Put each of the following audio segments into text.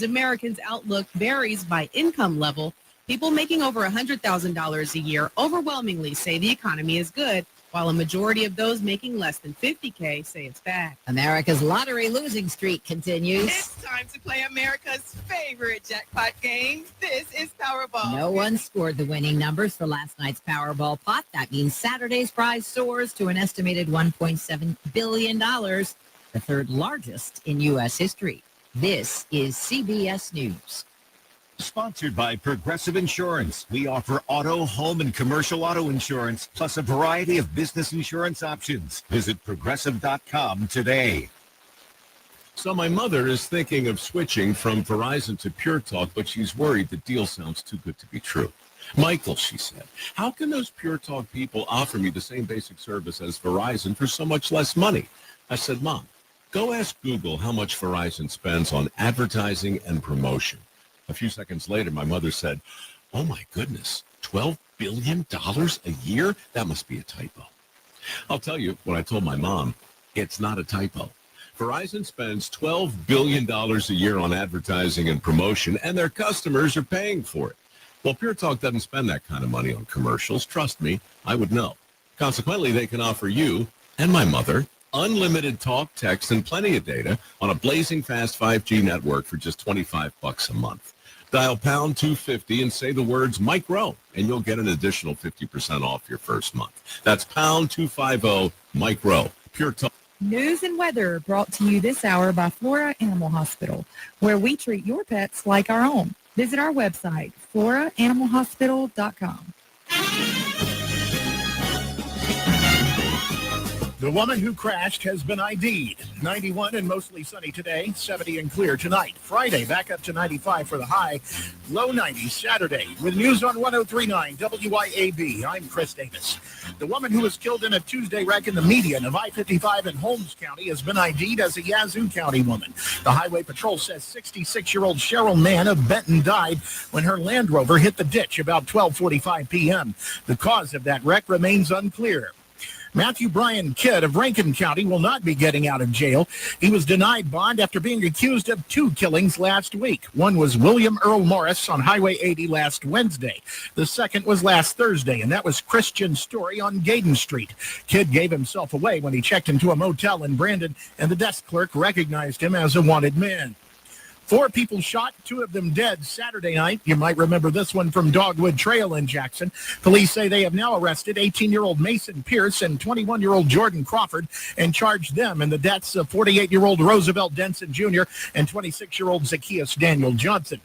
Americans' outlook varies by income level. People making over $100,000 a year overwhelmingly say the economy is good, while a majority of those making less than $50K say it's bad. America's lottery losing streak continues. It's time to play America's favorite jackpot game. This is Powerball. No one scored the winning numbers for last night's Powerball pot. That means Saturday's prize soars to an estimated $1.7 billion, the third largest in U.S. history. This is CBS News. Sponsored by Progressive Insurance. We offer auto, home, and commercial auto insurance, plus a variety of business insurance options. Visit Progressive.com today. So my mother is thinking of switching from Verizon to Pure Talk, but she's worried the deal sounds too good to be true. Michael, she said, how can those Pure Talk people offer me the same basic service as Verizon for so much less money? I said, Mom, go ask Google how much Verizon spends on advertising and promotion. A few seconds later, my mother said, oh my goodness, $12 billion a year? That must be a typo. I'll tell you what I told my mom. It's not a typo. Verizon spends $12 billion a year on advertising and promotion, and their customers are paying for it. Well, Pure Talk doesn't spend that kind of money on commercials. Trust me, I would know. Consequently, they can offer you and my mother unlimited talk, text, and plenty of data on a blazing fast 5G network for just $25 a month. Dial pound 250 and say the words Mike Rowe, and you'll get an additional 50% off your first month. That's pound 250 Mike Rowe. Pure Talk. News and weather brought to you this hour by Flora Animal Hospital, where we treat your pets like our own. Visit our website, floraanimalhospital.com. The woman who crashed has been ID'd. 91 and mostly sunny today, 70 and clear tonight. Friday, back up to 95 for the high, low 90s Saturday. With news on 103.9 WIAB, I'm Chris Davis. The woman who was killed in a Tuesday wreck in the median of I-55 in Holmes County has been ID'd as a Yazoo County woman. The Highway Patrol says 66-year-old Cheryl Mann of Benton died when her Land Rover hit the ditch about 12:45 p.m. The cause of that wreck remains unclear. Matthew Bryan Kidd of Rankin County will not be getting out of jail. He was denied bond after being accused of 2 killings last week. One was William Earl Morris on Highway 80 last Wednesday. The second was last Thursday, and that was Christian Story on Gaydon Street. Kidd gave himself away when he checked into a motel in Brandon, and the desk clerk recognized him as a wanted man. 4 people shot, 2 of them dead Saturday night. You might remember this one from Dogwood Trail in Jackson. Police say they have now arrested 18-year-old Mason Pierce and 21-year-old Jordan Crawford and charged them in the deaths of 48-year-old Roosevelt Denson Jr. and 26-year-old Zacchaeus Daniel Johnson.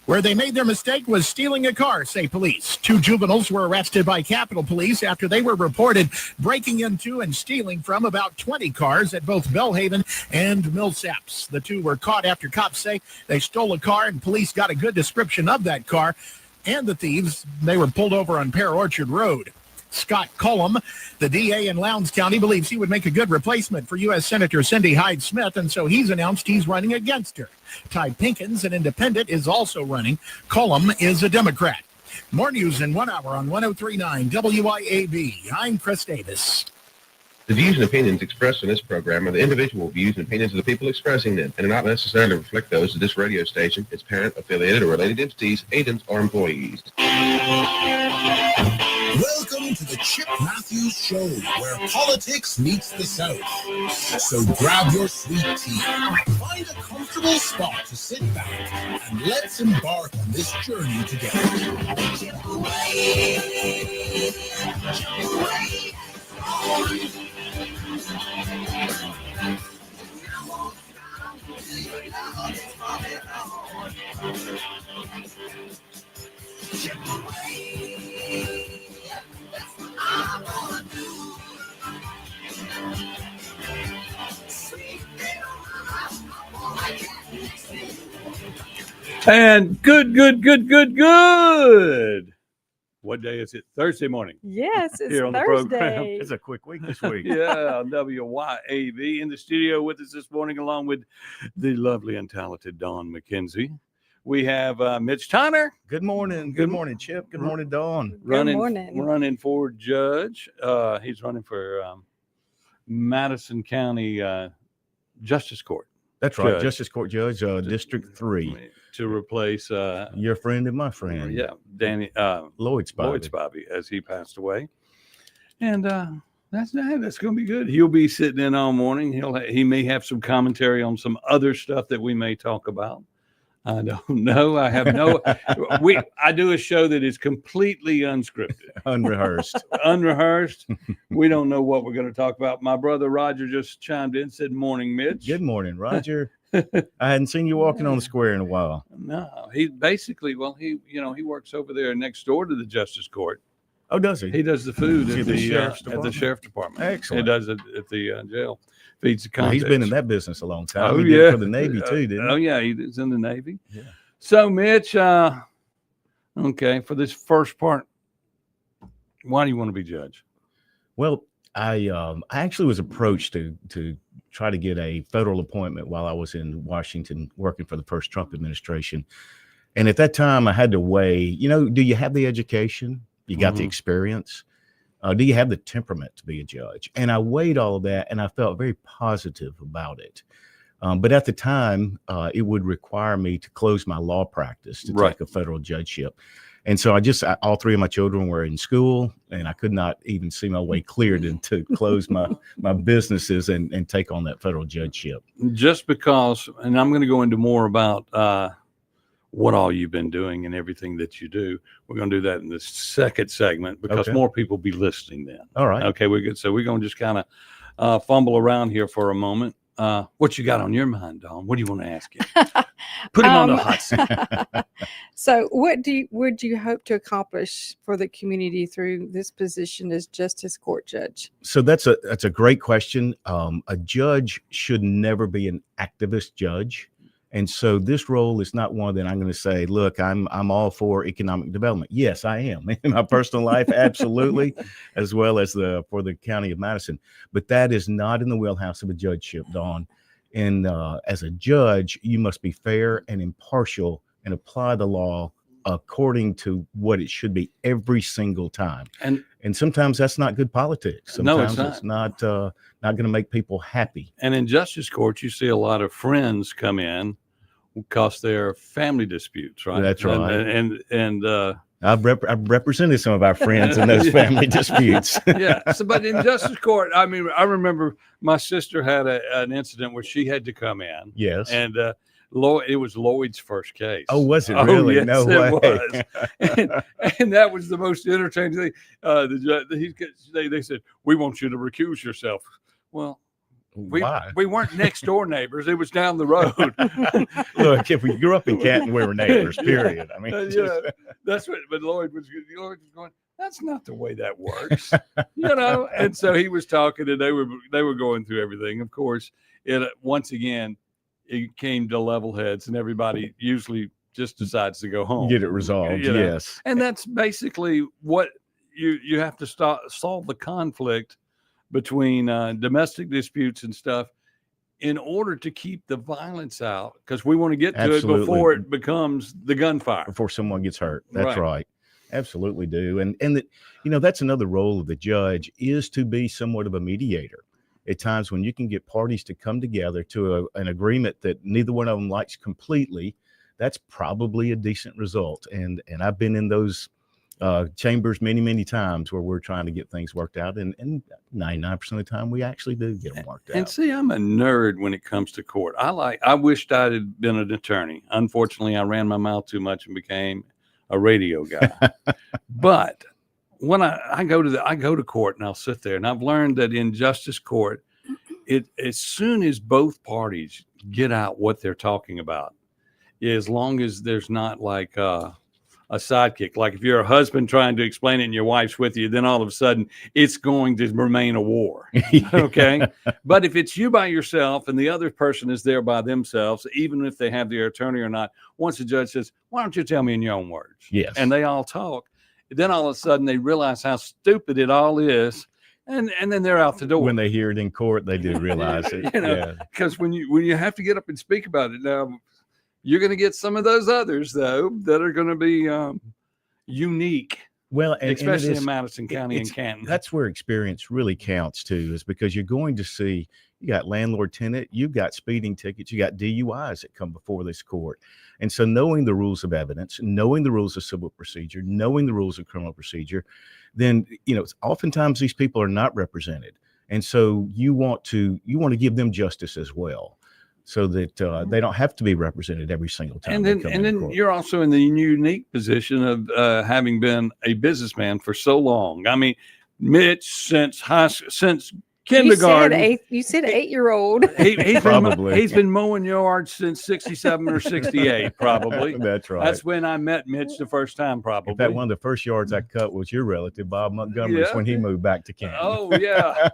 Where they made their mistake was stealing a car, say police. 2 juveniles were arrested by Capitol Police after they were reported breaking into and stealing from about 20 cars at both Bellhaven and Millsaps. The 2 were caught after cops say they stole a car, and police got a good description of that car and the thieves. They were pulled over on Pear Orchard Road. Scott Cullum, the DA in Lowndes County, believes he would make a good replacement for U.S. Senator Cindy Hyde-Smith, and so he's announced he's running against her. Ty Pinkins, an independent, is also running. Cullum is a Democrat. More news in 1 hour on 103.9 WIAB. I'm Chris Davis. The views and opinions expressed in this program are the individual views and opinions of the people expressing them and do not necessarily reflect those of this radio station, its parent, affiliated, or related entities, agents, or employees. Welcome to the Chip Matthews Show, where politics meets the South. So grab your sweet tea, find a comfortable spot to sit back, and let's embark on this journey together. Chip away, chip away. Chip away. That's what I wanna do. And good. What day is it? Thursday morning. Yes, it's here on Thursday. The program. It's a quick week this week. Yeah, on WYAB. In the studio with us this morning, along with the lovely and talented Dawn McKenzie. We have Mitch Tanner. Good morning. Good morning, Chip. Good morning, Dawn. Running for judge. He's running for Madison County Justice Court. That's right. Judge. Justice Court Judge, District 3. To replace Your friend and my friend. Yeah, Danny Lloyd Spivey. As he passed away. And that's going to be good. He'll be sitting in all morning. He may have some commentary on some other stuff that we may talk about. I don't know. I have no. I do a show that is completely unscripted, unrehearsed. We don't know what we're going to talk about. My brother Roger just chimed in, said, "Morning, Mitch." Good morning, Roger. I hadn't seen you walking on the square in a while. No, he basically, he works over there next door to the Justice Court. Oh, does he? He does the food at the Sheriff's Department. Excellent. He does it at the jail. Feeds the convicts. He's been in that business a long time. Oh, he did it for the Navy too, didn't he? Oh, yeah, he was in the Navy. Yeah. So, Mitch, okay, for this first part, why do you want to be judge? Well, I actually was approached to try to get a federal appointment while I was in Washington working for the first Trump administration. And at that time, I had to weigh, do you have the education? You got the experience? Do you have the temperament to be a judge? And I weighed all of that, and I felt very positive about it. But at the time, it would require me to close my law practice to take a federal judgeship. And so all three of my children were in school, and I could not even see my way clear to close my businesses and take on that federal judgeship. Just because, and I'm going to go into more about what all you've been doing and everything that you do. We're going to do that in the second segment because more people be listening then. All right. Okay, we're good. So we're going to just kind of fumble around here for a moment. What you got on your mind, Dawn? What do you want to ask him? Put him on the hot seat. So would you hope to accomplish for the community through this position as Justice Court Judge? So that's a great question. A judge should never be an activist judge. And so this role is not one that I'm going to say, look, I'm all for economic development. Yes, I am in my personal life, absolutely, as well as for the county of Madison. But that is not in the wheelhouse of a judgeship, Dawn. And as a judge, you must be fair and impartial and apply the law according to what it should be every single time. And sometimes that's not good politics. Sometimes it's not going to make people happy. And in justice court, you see a lot of friends come in because they're family disputes, right? That's right. And I've represented some of our friends in those family disputes. Yeah. So, but in justice court, I mean, I remember my sister had an incident where she had to come in. Yes. And it was Lloyd's first case. Oh, was it really? Yes, no way. It was. and that was the most entertaining thing. They said, "We want you to recuse yourself." Well, we weren't next door neighbors. It was down the road. Look, if we grew up in Canton, we were neighbors, period. I mean, that's what, but Lloyd was going, that's not the way that works, And so he was talking and they were going through everything. Of course, once again, it came to level heads and everybody usually just decides to go home. Get it resolved. Yes. And that's basically what you have to solve the conflict between domestic disputes and stuff in order to keep the violence out, because we want to get to it before it becomes the gunfire. Before someone gets hurt. That's right. Absolutely do. And that's another role of the judge, is to be somewhat of a mediator. At times when you can get parties to come together to an agreement that neither one of them likes completely, that's probably a decent result. And I've been in those chambers many, many times where we're trying to get things worked out, and 99% of the time we actually do get them worked out. And see, I'm a nerd when it comes to court. I wished I had been an attorney. Unfortunately, I ran my mouth too much and became a radio guy. But when I go to court and I'll sit there, and I've learned that in justice court, as soon as both parties get out what they're talking about, as long as there's not like a sidekick, like if you're a husband trying to explain it and your wife's with you, then all of a sudden it's going to remain a war. Okay. But if it's you by yourself and the other person is there by themselves, even if they have their attorney or not, once the judge says, "Why don't you tell me in your own words?" Yes. And they all talk, then all of a sudden they realize how stupid it all is. And then they're out the door. When they hear it in court, they do realize it. Because when you have to get up and speak about it now, you're going to get some of those others, though, that are going to be unique. Well, especially in Madison County and Canton. That's where experience really counts, too, is because you're going to see, you got landlord tenant, you've got speeding tickets, you got DUIs that come before this court. And so knowing the rules of evidence, knowing the rules of civil procedure, knowing the rules of criminal procedure, then, oftentimes these people are not represented. And so you want to give them justice as well, so that they don't have to be represented every single time. And then you're also in the unique position of having been a businessman for so long. I mean, Mitch, since kindergarten. You said 8-year-old. He's been mowing yards since 67 or 68, probably. That's right. That's when I met Mitch the first time, probably. In fact, one of the first yards I cut was your relative, Bob Montgomery's, when he moved back to Canton. Oh, yeah.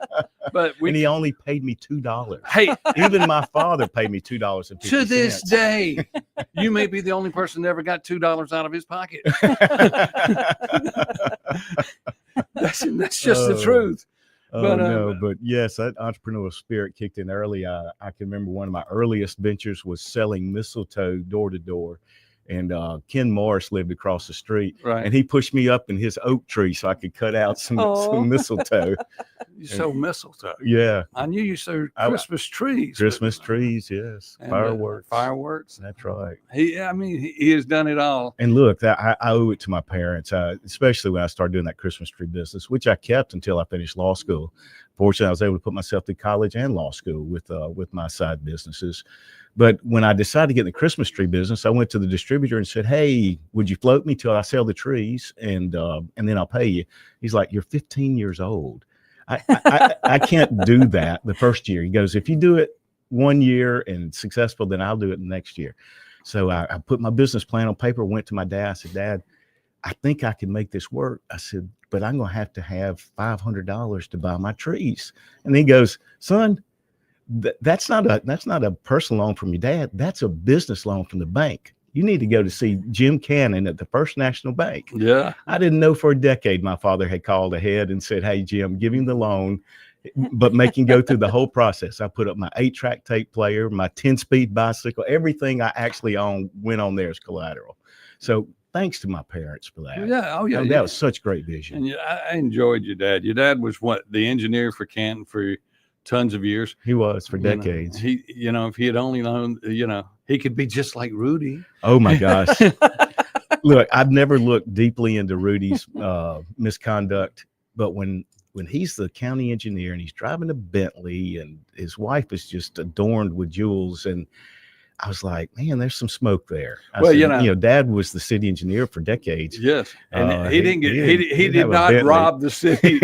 And he only paid me $2. Hey, even my father paid me $2.50. To this day, you may be the only person that ever got $2 out of his pocket. That's just the truth. But yes, that entrepreneurial spirit kicked in early. I can remember one of my earliest ventures was selling mistletoe door to door. And Ken Morris lived across the street, right? And he pushed me up in his oak tree so I could cut out some mistletoe. You sold mistletoe? Yeah. I knew you sold Christmas trees. Christmas trees, yes. And fireworks. That's right. He has done it all. And look, I owe it to my parents, especially when I started doing that Christmas tree business, which I kept until I finished law school. Fortunately, I was able to put myself through college and law school with my side businesses. But when I decided to get in the Christmas tree business, I went to the distributor and said, "Hey, would you float me till I sell the trees, and then I'll pay you?" He's like, "You're 15 years old. I can't do that the first year." He goes, "If you do it 1 year and successful, then I'll do it the next year." So I put my business plan on paper, went to my dad. I said, "Dad, I think I can make this work." I said, "But I'm going to have $500 to buy my trees." And he goes, "Son, that's not a personal loan from your dad. That's a business loan from the bank. You need to go to see Jim Cannon at the First National Bank." Yeah. I didn't know for a decade my father had called ahead and said, "Hey, Jim, give him the loan, but make him go through the whole process." I put up my 8-track tape player, my 10-speed bicycle, everything I actually own went on there as collateral. So thanks to my parents for that. Yeah. Oh, yeah. That was such great vision. And I enjoyed your dad. Your dad was the engineer for Canton for tons of years. He was for decades. If he had only known, he could be just like Rudy. Oh my gosh. Look, I've never looked deeply into Rudy's misconduct, but when he's the county engineer and he's driving a Bentley and his wife is just adorned with jewels, and I was like, man, there's some smoke there. Dad was the city engineer for decades. Yes, and he did not rob the city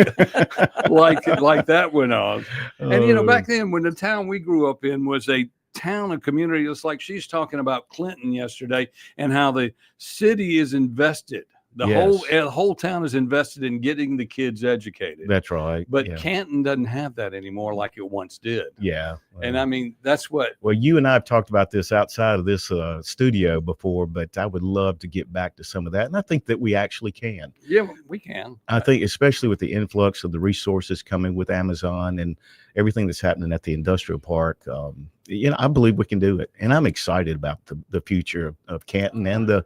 like that went on. And back then, when the town we grew up in was a town and community, it's like she's talking about Clinton yesterday and how the city is invested. The whole town is invested in getting the kids educated. That's right. But Canton doesn't have that anymore like it once did. Yeah. And I mean, that's what. Well, you and I have talked about this outside of this studio before, but I would love to get back to some of that. And I think that we actually can. Yeah, we can. I think especially with the influx of the resources coming with Amazon and everything that's happening at the industrial park, I believe we can do it. And I'm excited about the future of Canton and the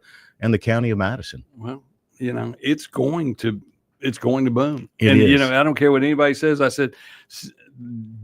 county of Madison. Well, it's going to boom. It is. I don't care what anybody says. I said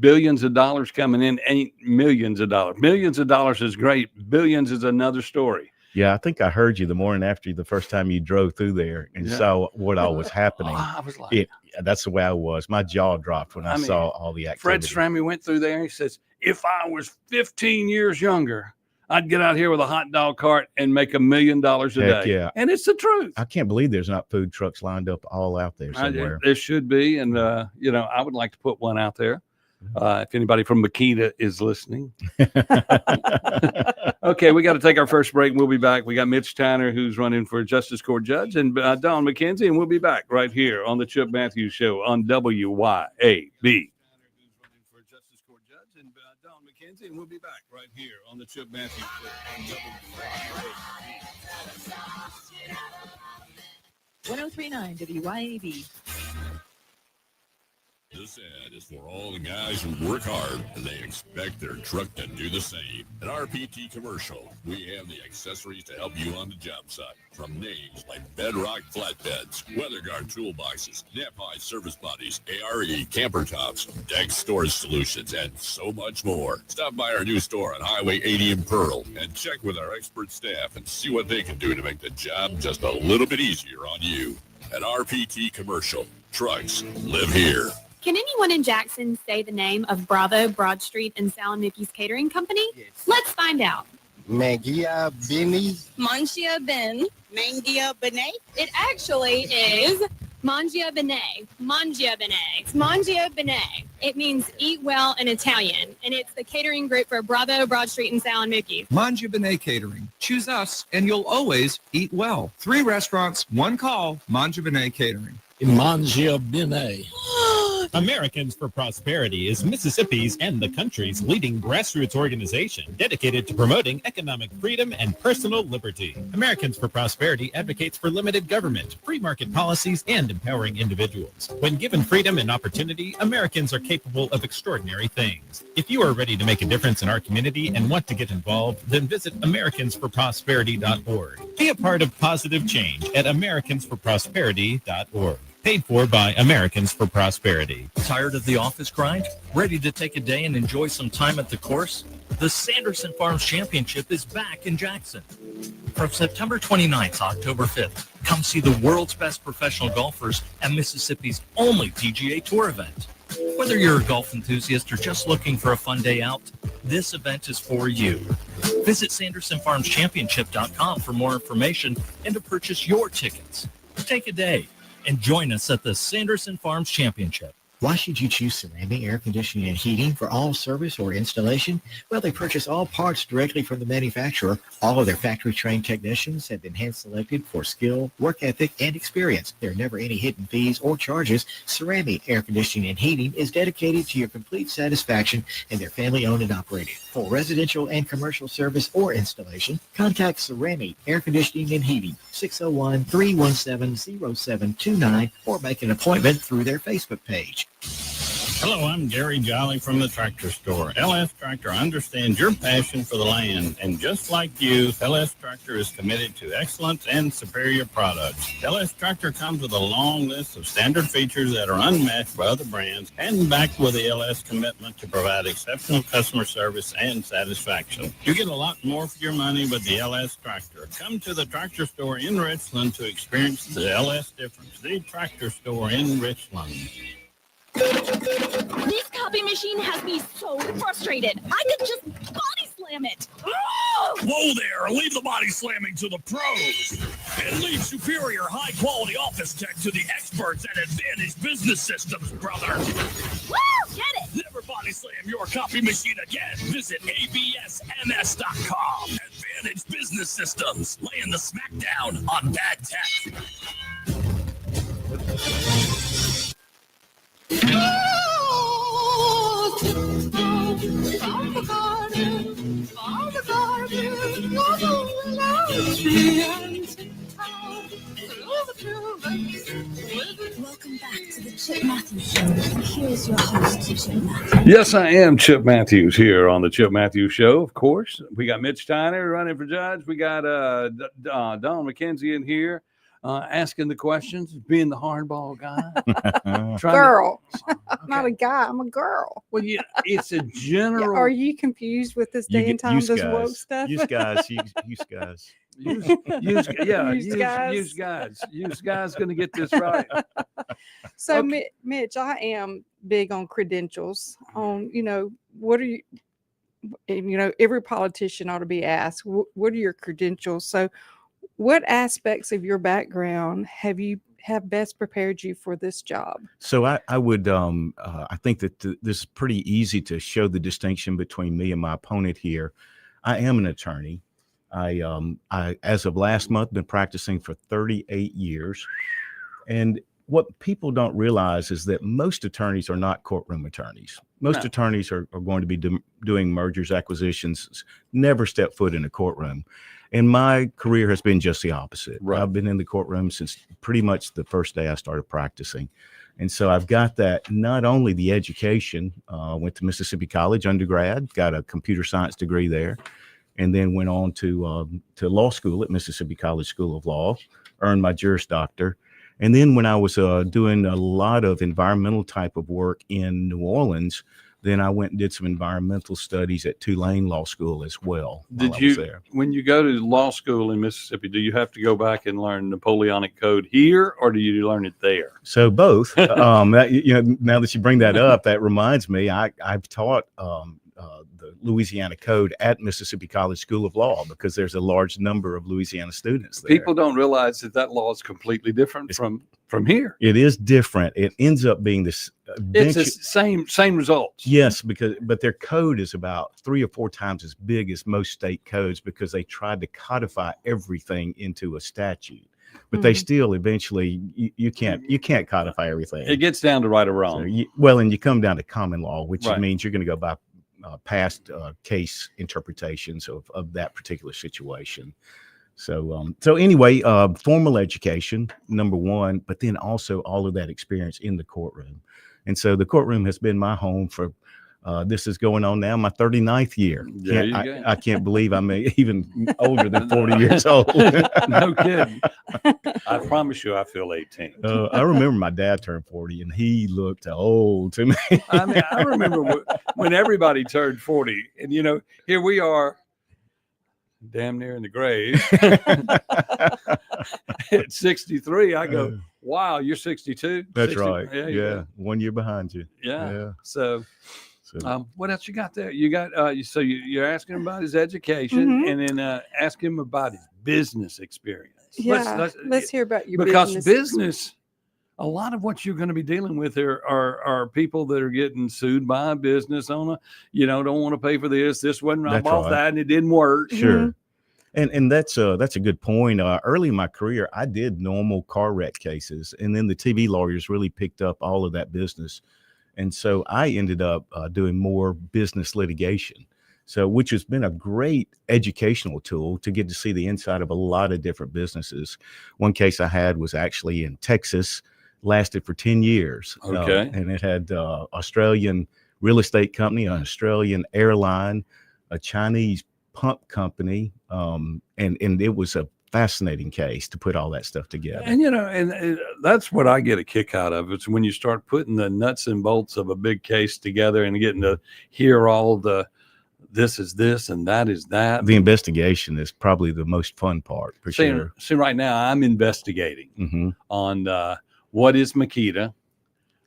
billions of dollars coming in ain't millions of dollars. Millions of dollars is great. Billions is another story. Yeah, I think I heard you the morning after the first time you drove through there and saw what all was happening. I was like, that's the way I was. My jaw dropped when I saw all the activity. Fred Strammy went through there and he says, "If I was 15 years younger, I'd get out here with a hot dog cart and make $1 million a day." Yeah. And it's the truth. I can't believe there's not food trucks lined up all out there somewhere. There should be. And, I would like to put one out there. If anybody from Makita is listening. Okay, we got to take our first break. We'll be back. We got Mitch Tanner, who's running for Justice Court Judge, and Don McKenzie, and we'll be back right here on the Chip Matthews Show on WYAB. And we'll be back right here on the Chip Matthews Show on WYAB. 1039 WYAB. The said is for all the guys who work hard and they expect their truck to do the same. At RPT Commercial, we have the accessories to help you on the job site. From names like Bedrock flatbeds, WeatherGuard toolboxes, Nephi service bodies, ARE camper tops, deck storage solutions, and so much more. Stop by our new store on Highway 80 in Pearl and check with our expert staff and see what they can do to make the job just a little bit easier on you. At RPT Commercial, trucks live here. Can anyone in Jackson say the name of Bravo, Broad Street, and Saloniki's Catering Company? Yes. Let's find out. Mangia Bini. Mangia Ben. Mangia Benet. It actually is Mangia Bene. Mangia Bene. It's Mangia Bene. It means eat well in Italian, and it's the catering group for Bravo, Broad Street, and Saloniki's. Mangia Bene Catering. Choose us, and you'll always eat well. 3 restaurants, 1 call. Mangia Bene Catering. Mangia Bene. Americans for Prosperity is Mississippi's and the country's leading grassroots organization dedicated to promoting economic freedom and personal liberty. Americans for Prosperity advocates for limited government, free market policies, and empowering individuals. When given freedom and opportunity, Americans are capable of extraordinary things. If you are ready to make a difference in our community and want to get involved, then visit AmericansForProsperity.org. Be a part of positive change at AmericansForProsperity.org. Paid for by Americans for Prosperity. Tired of the office grind? Ready to take a day and enjoy some time at the course? The Sanderson Farms Championship is back in Jackson. From September 29th to October 5th, come see the world's best professional golfers at Mississippi's only PGA Tour event. Whether you're a golf enthusiast or just looking for a fun day out, this event is for you. Visit SandersonFarmsChampionship.com for more information and to purchase your tickets. Take a day and join us at the Sanderson Farms Championship. Why should you choose Ceramic Air Conditioning and Heating for all service or installation? Well, they purchase all parts directly from the manufacturer. All of their factory-trained technicians have been hand-selected for skill, work ethic, and experience. There are never any hidden fees or charges. Ceramic Air Conditioning and Heating is dedicated to your complete satisfaction, and they're family-owned and operated. For residential and commercial service or installation, contact Ceramic Air Conditioning and Heating, 601-317-0729, or make an appointment through their Facebook page. Hello, I'm Gary Jolly from the Tractor Store. LS Tractor understands your passion for the land, and just like you, LS Tractor is committed to excellence and superior products. LS Tractor comes with a long list of standard features that are unmatched by other brands, and backed with the LS commitment to provide exceptional customer service and satisfaction. You get a lot more for your money with the LS Tractor. Come to the Tractor Store in Richland to experience the LS difference. The Tractor Store in Richland. This copy machine has me so frustrated. I could just body slam it. Oh! Whoa there, leave the body slamming to the pros and leave superior high-quality office tech to the experts at Advantage Business Systems, brother. Woo! Get it! Never body slam your copy machine again. Visit absms.com. Advantage Business Systems, laying the smackdown on bad tech. Welcome back to the Chip Matthews Show. Here's your host, Chip Matthews. Yes, I am Chip Matthews here on the Chip Matthews Show. Of course, we got Mitch Steiner running for judge. We got Don McKenzie in here. Asking the questions, being the hardball guy. Girl. I'm not a guy. I'm a girl. Well, yeah, it's a general. Yeah, are you confused with this day and time, this woke stuff? Use guys. Use guys going to get this right. So, okay. Mitch, I am big on credentials. On, what are you, every politician ought to be asked, what are your credentials? So, what aspects of your background have best prepared you for this job? So I would, I think that this is pretty easy to show the distinction between me and my opponent here. I am an attorney. I as of last month, been practicing for 38 years. And what people don't realize is that most attorneys are not courtroom attorneys. Most attorneys are going to be doing mergers, acquisitions, never step foot in a courtroom. And my career has been just the opposite. Right. I've been in the courtroom since pretty much the first day I started practicing. And so I've got that, not only the education, went to Mississippi College undergrad, got a computer science degree there, and then went on to law school at Mississippi College School of Law, earned my Juris Doctor. And then when I was doing a lot of environmental type of work in New Orleans, then I went and did some environmental studies at Tulane Law School as well. Did you, when you go to law school in Mississippi, do you have to go back and learn Napoleonic Code here, or do you learn it there? So both. That, now that you bring that up, that reminds me, I've taught the Louisiana Code at Mississippi College School of Law because there's a large number of Louisiana students there. People don't realize that law is completely different from here. It is different. It ends up being this. It's the same results. Yes, but their code is about 3 or 4 times as big as most state codes because they tried to codify everything into a statute. But they still eventually you can't codify everything. It gets down to right or wrong. And you come down to common law, which means you're going to go by past case interpretations of that particular situation. So anyway, formal education, number one, but then also all of that experience in the courtroom. And so the courtroom has been my home for, this is going on now, my 39th year. I can't believe I'm even older than 40 years old. No kidding. I promise you, I feel 18. I remember my dad turned 40 and he looked old to me. I remember when everybody turned 40 and, here we are damn near in the grave. At 63, I go, wow, you're 62? That's 60? right. Yeah. 1 year behind you. Yeah. So what else you got there? You got so you're asking him about his education and then ask him about his business experience. Yeah, let's hear about your business. A lot of what you're going to be dealing with are people that are getting sued by a business owner. Don't want to pay for this. This wasn't right. I bought that and it didn't work. Sure. And that's a good point. Early in my career, I did normal car wreck cases, and then the TV lawyers really picked up all of that business. And so I ended up doing more business litigation. So, which has been a great educational tool to get to see the inside of a lot of different businesses. One case I had was actually in Texas, lasted for 10 years. Okay. And it had Australian real estate company, an Australian airline, a Chinese pump company. And it was a fascinating case to put all that stuff together. And, and that's what I get a kick out of. It's when you start putting the nuts and bolts of a big case together and getting to hear all the, this is this and that is that. The investigation is probably the most fun part for sure. See, right now I'm investigating on what is Makita.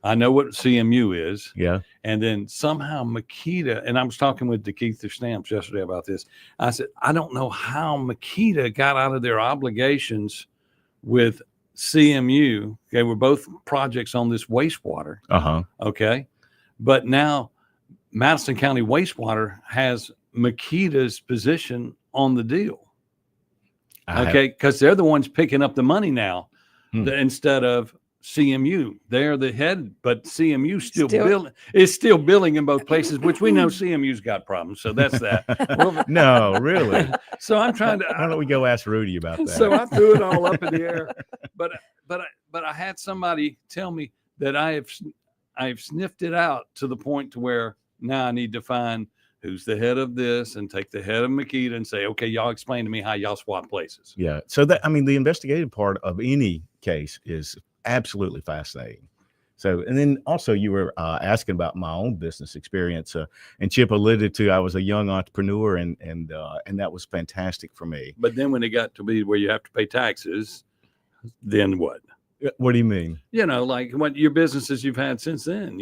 I know what CMU is. Yeah. And then somehow Makita, and I was talking with DeKeither Stamps yesterday about this. I said, I don't know how Makita got out of their obligations with CMU. They were both projects on this wastewater. Okay. But now Madison County Wastewater has Makita's position on the deal. Okay. Because they're the ones picking up the money now instead of CMU. They're the head, but CMU still billing in both places, which we know CMU's got problems. So that's that. No, really. So I'm trying to. Why don't we go ask Rudy about that? So I threw it all up in the air, but I had somebody tell me that I've sniffed it out to the point to where now I need to find who's the head of this and take the head of Makita and say, okay, y'all explain to me how y'all swap places. Yeah. So the investigative part of any case is absolutely fascinating. So, and then also you were asking about my own business experience, and Chip alluded to I was a young entrepreneur, and that was fantastic for me. But then when it got to be where you have to pay taxes, then what? What do you mean? Like what your businesses you've had since then.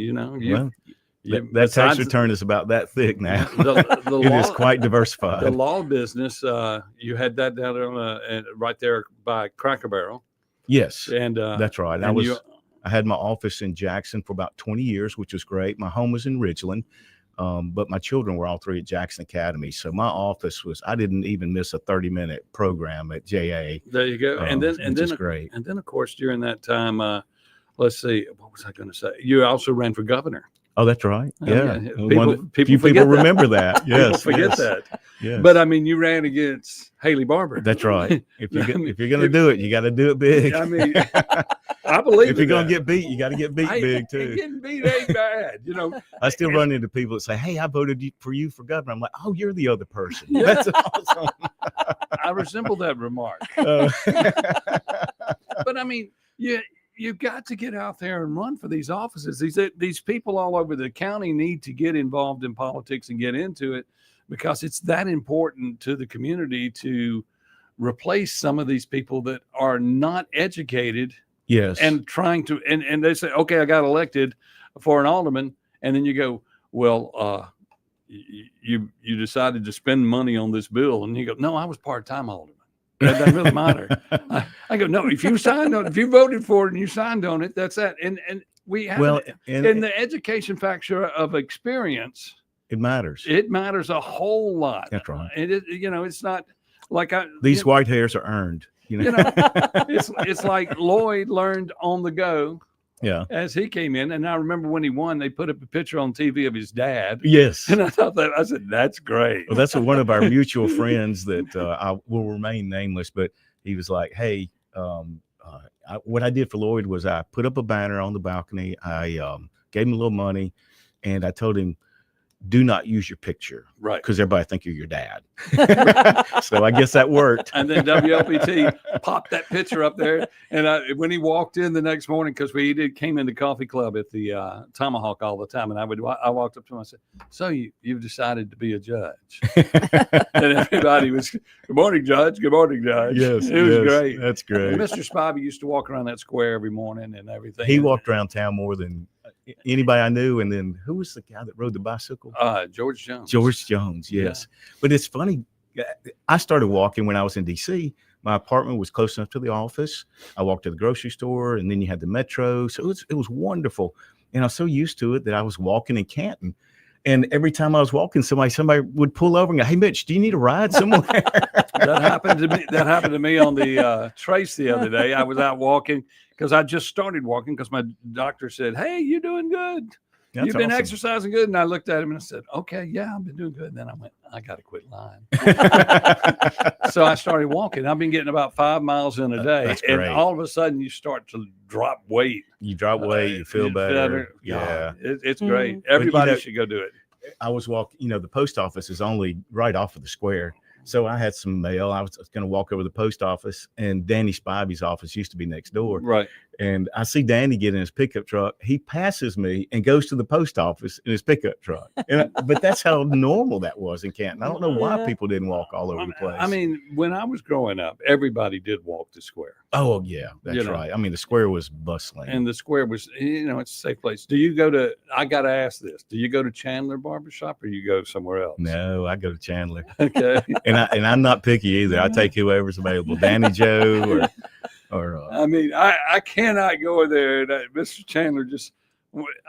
That tax return is about that thick now. It is quite diversified. The law business, you had that down on right there by Cracker Barrel. Yes, and that's right. I had my office in Jackson for about 20 years, which was great. My home was in Ridgeland, but my children were all 3 at Jackson Academy. So my office I didn't even miss a 30-minute program at JA. There you go. And then great. And then of course during that time, let's see, what was I going to say? You also ran for governor. Oh, that's right. Yeah. People remember that. Yes. People forget that. Yes. But I mean, you ran against Haley Barber. That's right. If you're going to do it, you got to do it big. I mean, I believe if you're going to get beat, you got to get beat big too. Getting beat ain't bad, you know. I still run into people that say, "Hey, I voted for you for governor." I'm like, "Oh, you're the other person." That's awesome. I resemble that remark. But I mean, you've got to get out there and run for these offices. These people all over the county need to get involved in politics and get into it, because it's that important to the community to replace some of these people that are not educated. Yes. And trying to, and they say, okay, I got elected for an alderman. And then you go, well, you decided to spend money on this bill. And you go, no, I was part-time alderman. That doesn't really matter. I go, no, if you voted for it and you signed on it, that's that. And we have, in the education factor of experience, it matters. It matters a whole lot. That's right. And it's not like these white hairs are earned. It's like Lloyd learned on the go. Yeah. As he came in, and I remember when he won, they put up a picture on TV of his dad. Yes. And I said, that's great. Well, that's one of our mutual friends that I will remain nameless, but he was like, "Hey, what I did for Lloyd was I put up a banner on the balcony. I gave him a little money, and I told him, do not use your picture, right? Because everybody think you're your dad." So I guess that worked. And then WLPT popped that picture up there. And when he walked in the next morning, because we came into Coffee Club at the Tomahawk all the time, and I walked up to him. I said, "So you've decided to be a judge?" And everybody was, "Good morning, Judge. Good morning, Judge." Yes, it was great. That's great. And Mr. Spivey used to walk around that square every morning and everything. He walked around town more than anybody I knew. And then who was the guy that rode the bicycle? George Jones. George Jones, yes. Yeah. But it's funny. I started walking when I was in D.C. My apartment was close enough to the office. I walked to the grocery store, and then you had the metro. So it was wonderful. And I was so used to it that I was walking in Canton. And every time I was walking, somebody would pull over and go, "Hey, Mitch, do you need a ride somewhere?" That happened to me on the trace the other day. I was out walking because I just started walking because my doctor said, "Hey, you're doing good. You've been exercising good." And I looked at him and I said, "Okay, yeah, I've been doing good." And then I went, "I got to quit lying." So I started walking. I've been getting about 5 miles in a day. That's and great. All of a sudden you start to drop weight. You drop weight, you feel better. Yeah. It's great. Everybody should go do it. I was walking, the post office is only right off of the square. So I had some mail. I was going to walk over to the post office, and Danny Spivey's office used to be next door. Right. And I see Danny get in his pickup truck. He passes me and goes to the post office in his pickup truck. But that's how normal that was in Canton. I don't know why people didn't walk all over the place. I mean, when I was growing up, everybody did walk the square. Oh, yeah, that's right. I mean, the square was bustling. And the square was, it's a safe place. Do you go to, I got to ask this, do you go to Chandler Barbershop or you go somewhere else? No, I go to Chandler. Okay. And I'm not picky either. I take whoever's available, Danny Joe or I mean, I cannot go in there. And Mr. Chandler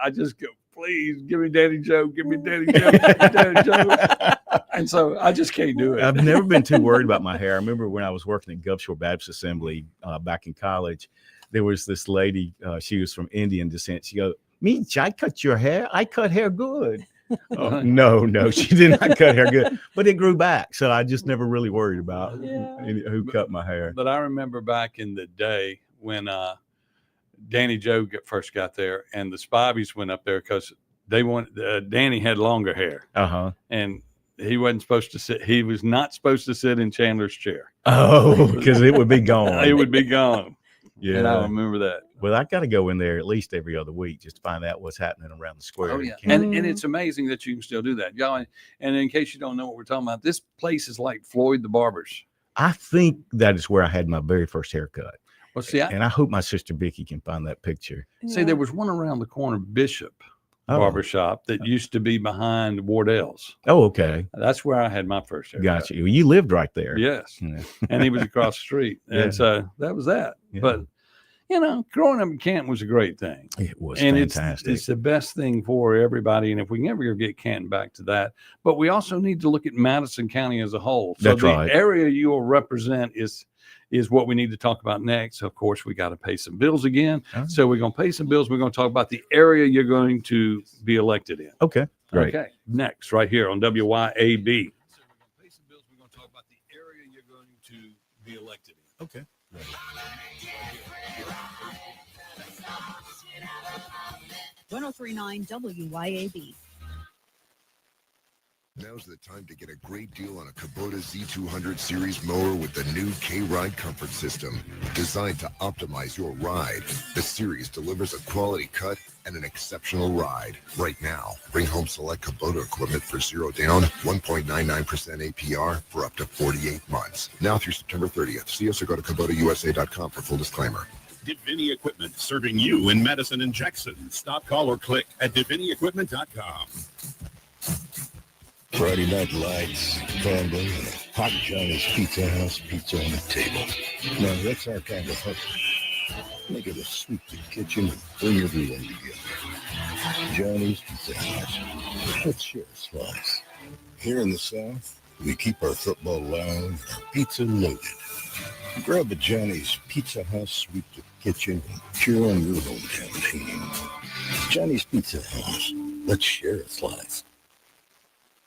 I just go, "Please give me Danny Joe, give me Danny Joe, give me Danny Joe." And so I just can't do it. I've never been too worried about my hair. I remember when I was working at Gulf Shore Baptist Assembly back in college, there was this lady, she was from Indian descent. She goes, "Mitch, I cut your hair. I cut hair good." Oh, no, she did not cut hair good, but it grew back. So I just never really worried about who cut my hair. But I remember back in the day when Danny Joe first got there and the Spiveys went up there because they wanted, Danny had longer hair. And he wasn't supposed to sit. He was not supposed to sit in Chandler's chair. Oh, because it would be gone. It would be gone. Yeah. And I remember that. Well, I got to go in there at least every other week just to find out what's happening around the square. Oh, yeah. And it's amazing that you can still do that. Y'all, and in case you don't know what we're talking about, this place is like Floyd the Barber's. I think that is where I had my very first haircut. Well, see, and I hope my sister Vicky can find that picture. See, there was one around the corner, Bishop Barbershop, that used to be behind Wardell's. Oh, okay. That's where I had my first haircut. Gotcha. You lived right there. Yes. Yeah. And he was across the street. And so that was that. Yeah. But you know, growing up in Canton was a great thing. It was and fantastic. It's the best thing for everybody. And if we can ever get Canton back to that, but we also need to look at Madison County as a whole. So That's the right. area you will represent is what we need to talk about next. Of course, we got to pay some bills again. So we're going to pay some bills. We're going to talk about the area you're going to be elected in. Okay, great. Okay, next, right here on WYAB. Be elected. Okay. Right. 1039 WYAB. Now's the time to get a great deal on a Kubota Z200 series mower with the new K-Ride comfort system. Designed to optimize your ride, the series delivers a quality cut and an exceptional ride. Right now, bring home select Kubota equipment for 0 down, 1.99% APR for up to 48 months. Now through September 30th. See us or go to KubotaUSA.com for full disclaimer. Divini Equipment, serving you in Madison and Jackson. Stop, call, or click at DiviniEquipment.com. Friday night lights, candle, and a hot Johnny's Pizza House pizza on the table. Now that's our kind of hustle. Make it a sweep the kitchen and bring everyone together. Johnny's Pizza House. Let's share a slice. Here in the South, we keep our football loud and our pizza loaded. Grab a Johnny's Pizza House, sweep the kitchen, and cheer on your hometown team. Johnny's Pizza House. Let's share a slice.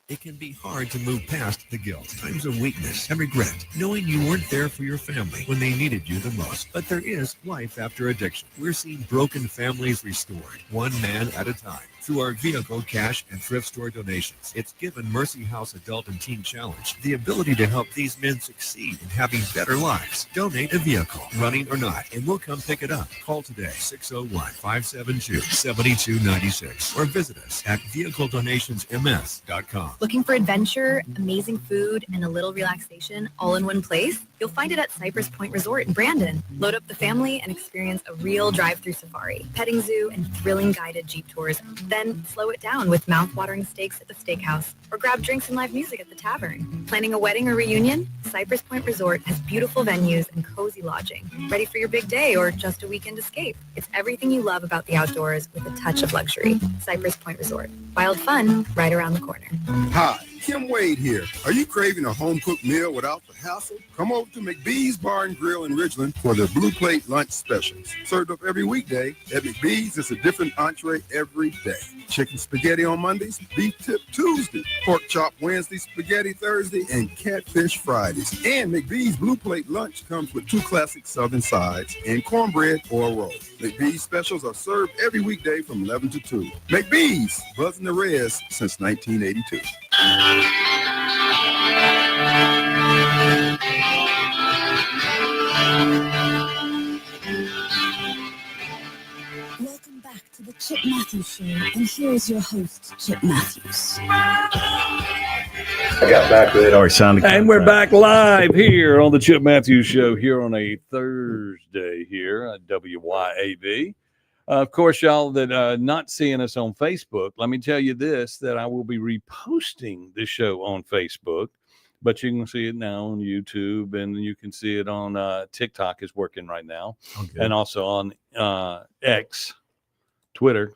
It can be hard to move past the guilt, times of weakness, and regret, knowing you weren't there for your family when they needed you the most. But there is life after addiction. We're seeing broken families restored, one man at a time, through our vehicle, cash, and thrift store donations. It's given Mercy House Adult and Teen Challenge the ability to help these men succeed in having better lives. Donate a vehicle, running or not, and we'll come pick it up. Call today, 601-572-7296, or visit us at vehicledonationsms.com. Looking for adventure, amazing food, and a little relaxation all in one place? You'll find it at Cypress Point Resort in Brandon. Load up the family and experience a real drive-through safari, petting zoo, and thrilling guided Jeep tours. Then slow it down with mouth-watering steaks at the steakhouse, or grab drinks and live music at the tavern. Planning a wedding or reunion? Cypress Point Resort has beautiful venues and cozy lodging. Ready for your big day or just a weekend escape? It's everything you love about the outdoors with a touch of luxury. Cypress Point Resort. Wild fun right around the corner. Hi, Kim Wade here. Are you craving a home-cooked meal without the hassle? Come over to McBee's Bar and Grill in Ridgeland for their Blue Plate lunch specials. Served up every weekday, at McBee's it's a different entree every day. Chicken spaghetti on Mondays, beef tip Tuesday, pork chop Wednesday, spaghetti Thursday, and catfish Fridays. And McBee's Blue Plate lunch comes with 2 classic southern sides and cornbread or a roll. McBee's specials are served every weekday from 11 to 2. McBee's, buzzing the res since 1982. Welcome back to the Chip Matthews Show, and here is your host, Chip Matthews. I got back with it. Already sounded. And we're back live here on the Chip Matthews Show here on a Thursday here at WYAB. Of course, y'all that are not seeing us on Facebook, let me tell you this, that I will be reposting the show on Facebook, but you can see it now on YouTube, and you can see it on TikTok is working right now, and also on X, Twitter.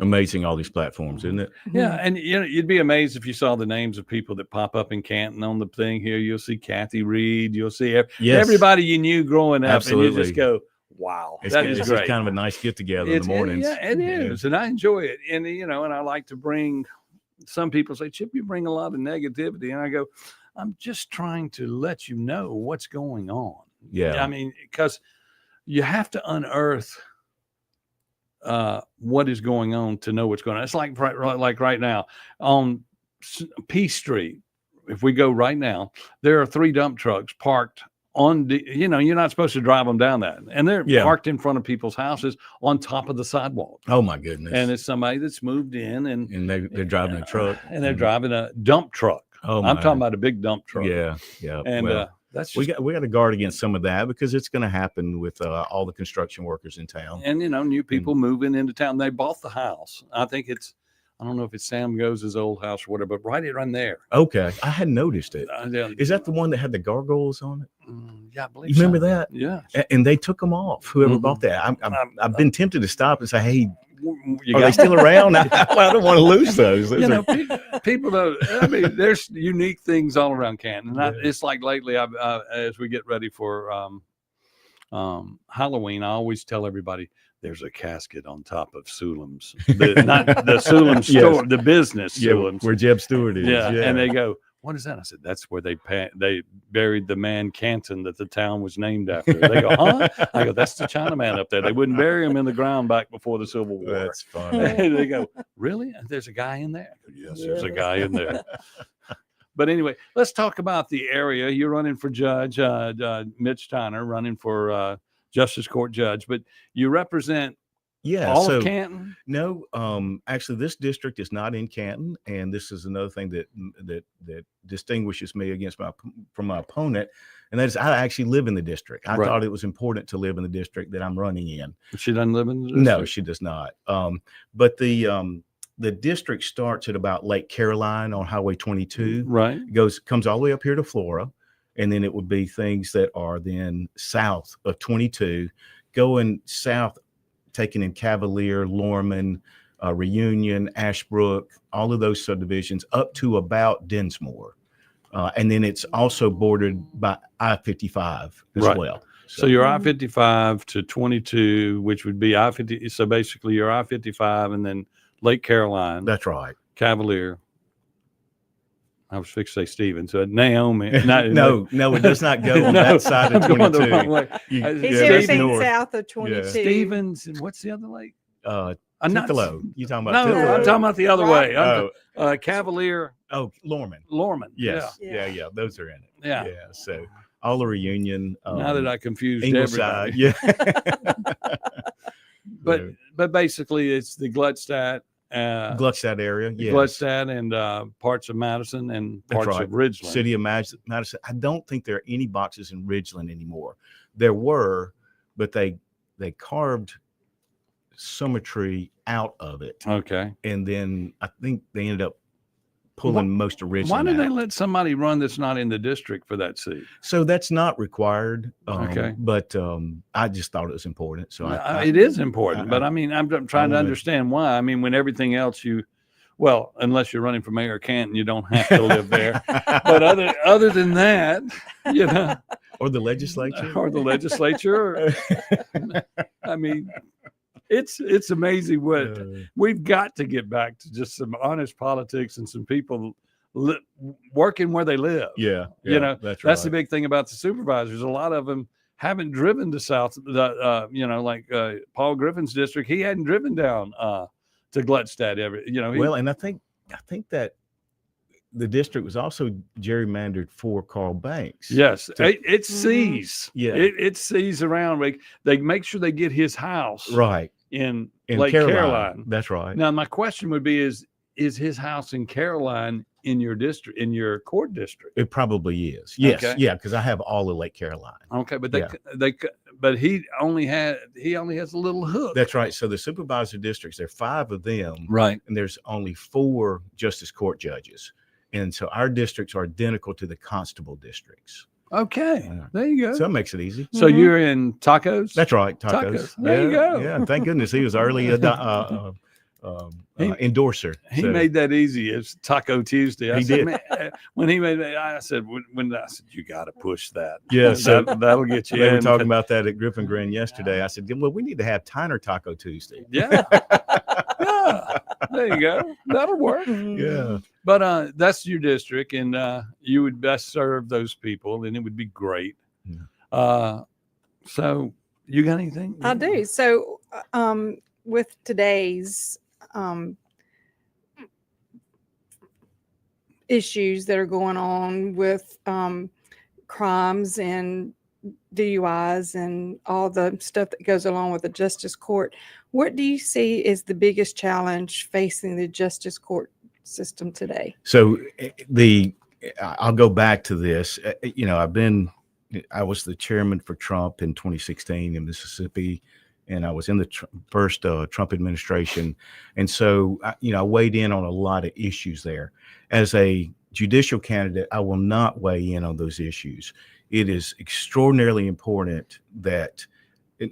Amazing, all these platforms, isn't it? Yeah, and you know, you'd be amazed if you saw the names of people that pop up in Canton on the thing here. You'll see Kathy Reed. You'll see everybody you knew growing up, Absolutely. and you just go, wow, It's that is just great. kind of a nice get together in the mornings. Yeah, it is, and I enjoy it. And you know, and I like to bring. Some people say, Chip, you bring a lot of negativity, and I go, I'm just trying to let you know what's going on. Yeah, I mean, because you have to unearth what is going on to know what's going on. It's like right now on Peace Street. If we go right now, there are 3 dump trucks parked on the, you know, you're not supposed to drive them down that, and they're parked in front of people's houses on top of the sidewalk. Oh my goodness. And it's somebody that's moved in, and they're driving a truck, and they're driving a dump truck. Oh, I'm talking about a big dump truck. Yeah. And well, that's just, we got to guard against some of that, because it's going to happen with all the construction workers in town. And you know, new people moving into town. They bought the house. I think I don't know if it's Sam Goes' old house or whatever, but right around there. Okay, I hadn't noticed it. Yeah. Is that the one that had the gargoyles on it? Yeah, I believe You remember so. that? Yeah. And they took them off. Whoever Mhm. bought that, I've been tempted to stop and say, "Hey, You are they got- still around?" I don't want to lose those. Those You are- know, people don't. I mean, there's unique things all around Canton. And it's like lately, as we get ready for Halloween, I always tell everybody there's a casket on top of Sulam's, not the Sulam store, Yes. the business Yeah, Sulam's, where Jeb Stewart is. Yeah. Yeah. And they go, "What is that?" I said, "That's where they buried the man Canton that the town was named after." They go, "Huh?" I go, "That's the Chinaman up there. They wouldn't bury him in the ground back before the Civil War." That's funny. And they go, "Really? And there's a guy in there?" I go, "Yes, there's a guy in there." But anyway, let's talk about the area. You're running for judge, Mitch Tyner running for Justice Court judge, but you represent all of Canton? No, actually, this district is not in Canton, and this is another thing that distinguishes me from my opponent, and that is I actually live in the district. I thought it was important to live in the district that I'm running in. She doesn't live in the district? No, she does not. But the district starts at about Lake Caroline on Highway 22. Right. Comes all the way up here to Flora, and then it would be things that are then south of 22, going south, taking in Cavalier, Lorman, Reunion, Ashbrook, all of those subdivisions up to about Dinsmore. And then it's also bordered by I-55 as well. So you're I-55 to 22, which would be I-50. So basically you're I-55 and then Lake Caroline. That's right. Cavalier. I was fixed to say Stevens. So Naomi. No, it does not go on that side of I'm going the 22. wrong way. He's everything south of 22. Stevens, and what's the other lake? Tickalo. You talking about No, Tickalo? I'm talking about the other way. Oh. Cavalier. Oh, Lorman. Yes. Yeah. Those are in it. Yeah. So all the Reunion. Now that I confused Ingleside. everybody. Yeah. But basically it's the Gluckstadt. Gluckstadt area. Yes. Gluckstadt and parts of Madison and parts of Ridgeland. City of Madison. I don't think there are any boxes in Ridgeland anymore. There were, but they carved Summertree out of it. Okay. And then I think they ended up pulling most of Ridgeland Why did they out. let somebody run that's not in the district for that seat? So that's not required. Okay. But I just thought it was important. So it is important, but I mean, I'm trying to wanna- understand why. I mean, when everything else unless you're running for mayor of Canton, you don't have to live there. But other than that, or the legislature, I mean, it's amazing what we've got to get back to just some honest politics and some people working where they live. Yeah, that's the big thing about the supervisors. A lot of them haven't driven to South, like Paul Griffin's district. He hadn't driven down to Gluckstadt ever. And I think that the district was also gerrymandered for Carl Banks. Yes, it sees. Yeah, it sees around. They make sure they get his house right in in Lake Caroline. That's right. Now, my question would be: Is his house in Caroline in your district, in your court district? It probably is. Yes, Okay. yeah, because I have all of Lake Caroline. Okay, but but he only has a little hook. That's right. So the supervisor districts, there are 5 of them, Right. and there's only 4 justice court judges, and so our districts are identical to the constable districts. Okay, there you go. So that makes it easy. So you're in tacos? That's right, tacos. There you go. Yeah, thank goodness he was early endorser. He So- made that easy. It's Taco Tuesday. I He said, did. Man, when he made it, I said, you got to push that. Yeah, so that'll get you They in. were talking about that at Griffin Grin yesterday. I said, well, we need to have Tyner Taco Tuesday. Yeah. Yeah. There you go. That'll work. Yeah. But that's your district, and you would best serve those people, and it would be great. So you got anything? I do. So with today's issues that are going on with crimes and DUIs and all the stuff that goes along with the justice court, what do you see is the biggest challenge facing the justice court system today? So I'll go back to this. I was the chairman for Trump in 2016 in Mississippi, and I was in the first Trump administration. And so, I weighed in on a lot of issues there. As a judicial candidate, I will not weigh in on those issues. It is extraordinarily important that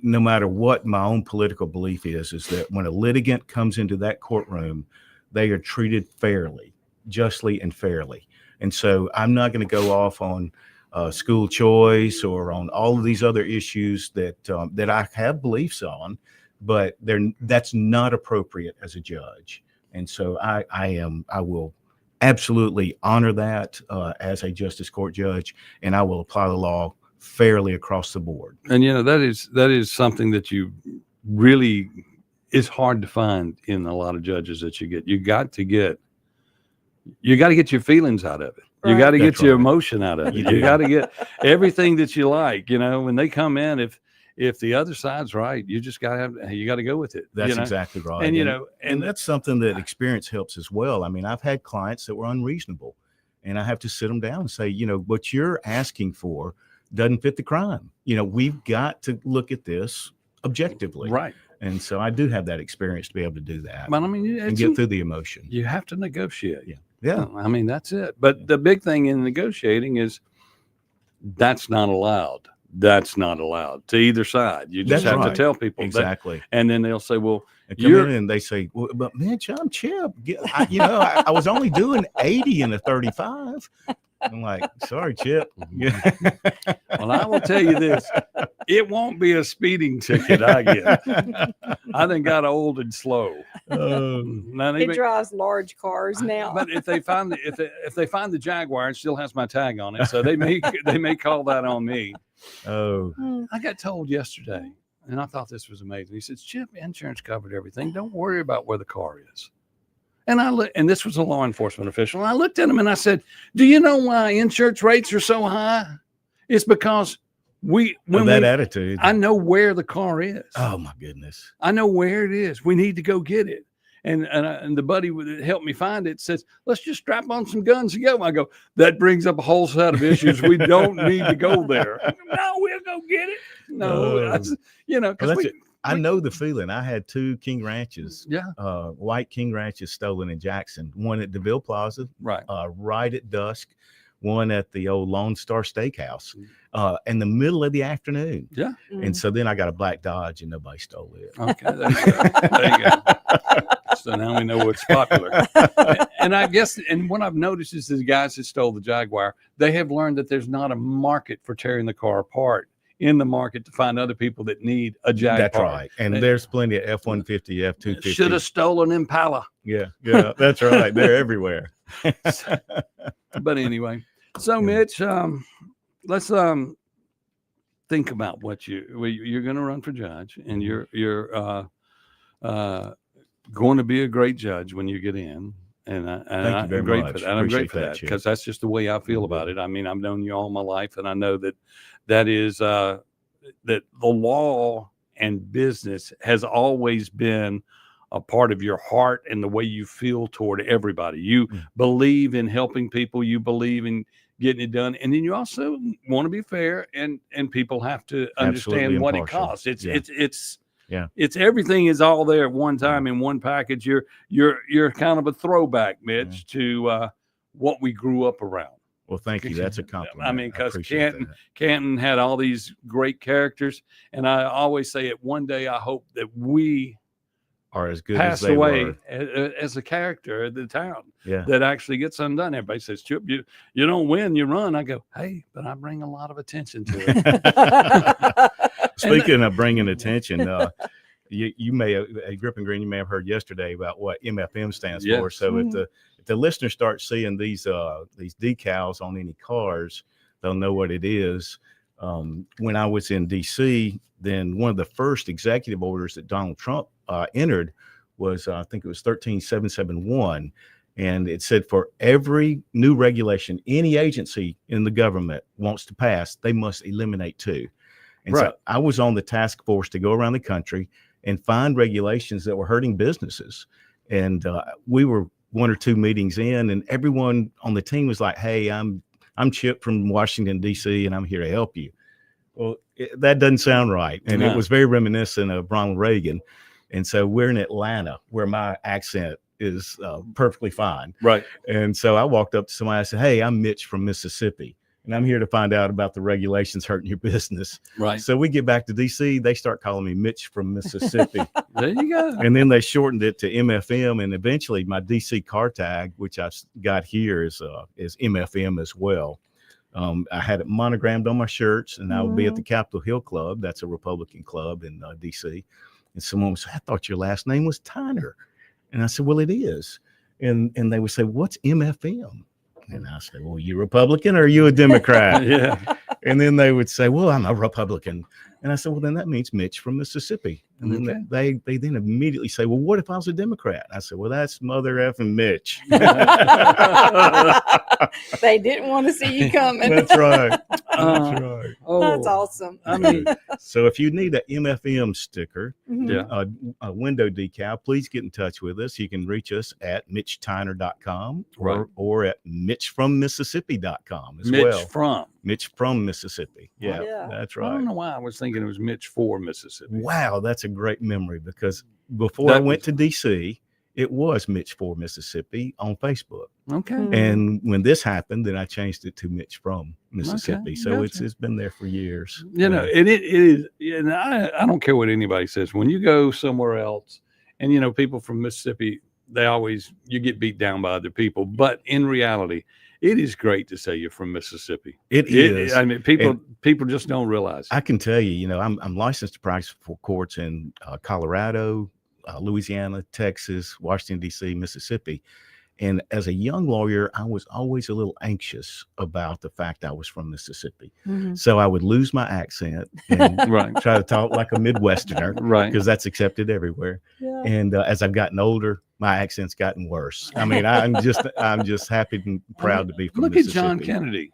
no matter what my own political belief is that when a litigant comes into that courtroom, they are treated fairly, justly and fairly. And so I'm not going to go off on school choice or on all of these other issues that I have beliefs on, but that's not appropriate as a judge. And so I will absolutely honor that as a justice court judge, and I will apply the law fairly across the board. And that is something that you really is hard to find in a lot of judges that you get. You got to get your feelings out of it. You got to get your emotion out of it. You got to get everything that you like. When they come in, if the other side's right, you just got to go with it. That's exactly right. And that's something that experience helps as well. I mean, I've had clients that were unreasonable, and I have to sit them down and say, what you're asking for doesn't fit the crime. We've got to look at this objectively. Right. And so I do have that experience to be able to do that. But I mean, and get through the emotion. You have to negotiate. Yeah. I mean, that's it. But the big thing in negotiating is that's not allowed. That's not allowed to either side. You just have to tell people exactly. That, and then they'll say, well, come in and they say, well, but Mitch, I'm Chip. I was only doing 80 in a 35. I'm like, sorry, Chip. Well, I will tell you this. It won't be a speeding ticket I get. I done got old and slow. He drives large cars now. But if they find the Jaguar, it still has my tag on it. So they may call that on me. Oh. I got told yesterday, and I thought this was amazing. He says, Chip, insurance covered everything. Don't worry about where the car is. And this was a law enforcement official. And I looked at him and I said, do you know why insurance rates are so high? It's because attitude. I know where the car is. Oh my goodness. I know where it is. We need to go get it. And the buddy that helped me find it says, let's just strap on some guns and go. I go, that brings up a whole set of issues. We don't need to go there. No, we'll go get it. No, I know the feeling. I had 2 King Ranches, white King Ranches stolen in Jackson. One at DeVille Plaza, right at dusk. One at the old Lone Star Steakhouse, in the middle of the afternoon. Yeah. And so then I got a black Dodge, and nobody stole it. Okay, there you go. So now we know what's popular. And I guess, and what I've noticed is the guys that stole the Jaguar, they have learned that there's not a market for tearing the car apart. In the market to find other people that need a Jaguar. That's right. And there's plenty of F-150, F-250. Should have stolen Impala. Yeah, that's right. They're everywhere. But anyway, so Mitch, let's think about what you're going to run for judge, and you're going to be a great judge when you get in. And I'm great for that. I'm great for that because that's just the way I feel about it. I mean, I've known you all my life, and I know that is that the law and business has always been a part of your heart and the way you feel toward everybody. You believe in helping people. You believe in getting it done, and then you also want to be fair, and people have to understand what it costs. It's everything is all there at one time in one package. You're kind of a throwback, Mitch, to what we grew up around. Well, thank you. That's a compliment. I mean, because Canton had all these great characters, and I always say it. One day, I hope that we are as good pass as they away were. as a character of the town. Yeah. That actually gets undone. Everybody says, Chip, you don't win, you run. I go, hey, but I bring a lot of attention to it. Speaking of bringing attention, you may have, at Grip and Green, you may have heard yesterday about what MFM stands for. So if the listeners start seeing these decals on any cars, they'll know what it is. When I was in D.C., then one of the first executive orders that Donald Trump entered was, I think it was 13771. And it said for every new regulation any agency in the government wants to pass, they must eliminate 2. And so I was on the task force to go around the country and find regulations that were hurting businesses. And we were 1 or 2 meetings in, and everyone on the team was like, hey, I'm Chip from Washington, D.C., and I'm here to help you. Well, that doesn't sound right. And No. it was very reminiscent of Ronald Reagan. And so we're in Atlanta, where my accent is perfectly fine. Right. And so I walked up to somebody. I said, "Hey, I'm Mitch from Mississippi, and I'm here to find out about the regulations hurting your business." Right. So we get back to D.C. They start calling me Mitch from Mississippi. There you go. And then they shortened it to MFM. And eventually my DC car tag, which I've got here, is MFM as well. I had it monogrammed on my shirts, and I would be at the Capitol Hill Club. That's a Republican club in DC. And someone would say, "I thought your last name was Tyner." And I said, "Well, it is." And they would say, "What's MFM?" And I said, "Well, you Republican or are you a Democrat?" Yeah. And then they would say, "Well, I'm a Republican." And I said, "Well, then that means Mitch from Mississippi." And then they then immediately say, "Well, what if I was a Democrat?" I said, "Well, that's mother effing Mitch." They didn't want to see you coming. That's right. That's right. That's awesome. I mean, so if you need a MFM sticker, Mhm. a window decal, please get in touch with us. You can reach us at mitchtyner.com or at mitchfrommississippi.com as well. Mitch from Mississippi. Yeah, that's right. I don't know why I was thinking it was Mitch for Mississippi. Wow, that's a great memory, because before I went to DC, it was Mitch for Mississippi on Facebook. Okay. And when this happened, then I changed it to Mitch from Mississippi. Okay, So gotcha. it's been there for years. You know, and it is, and I don't care what anybody says. When you go somewhere else, and you know, people from Mississippi, you get beat down by other people. But in reality, it is great to say you're from Mississippi. It is. I mean, people just don't realize. I can tell you, I'm licensed to practice for courts in Colorado, Louisiana, Texas, Washington, D.C., Mississippi. And as a young lawyer, I was always a little anxious about the fact I was from Mississippi. Mhm. So I would lose my accent and try to talk like a Midwesterner, Right? Because that's accepted everywhere. Yeah. And as I've gotten older, my accent's gotten worse. I mean, I'm just happy and proud to be from Look Mississippi. at John Kennedy.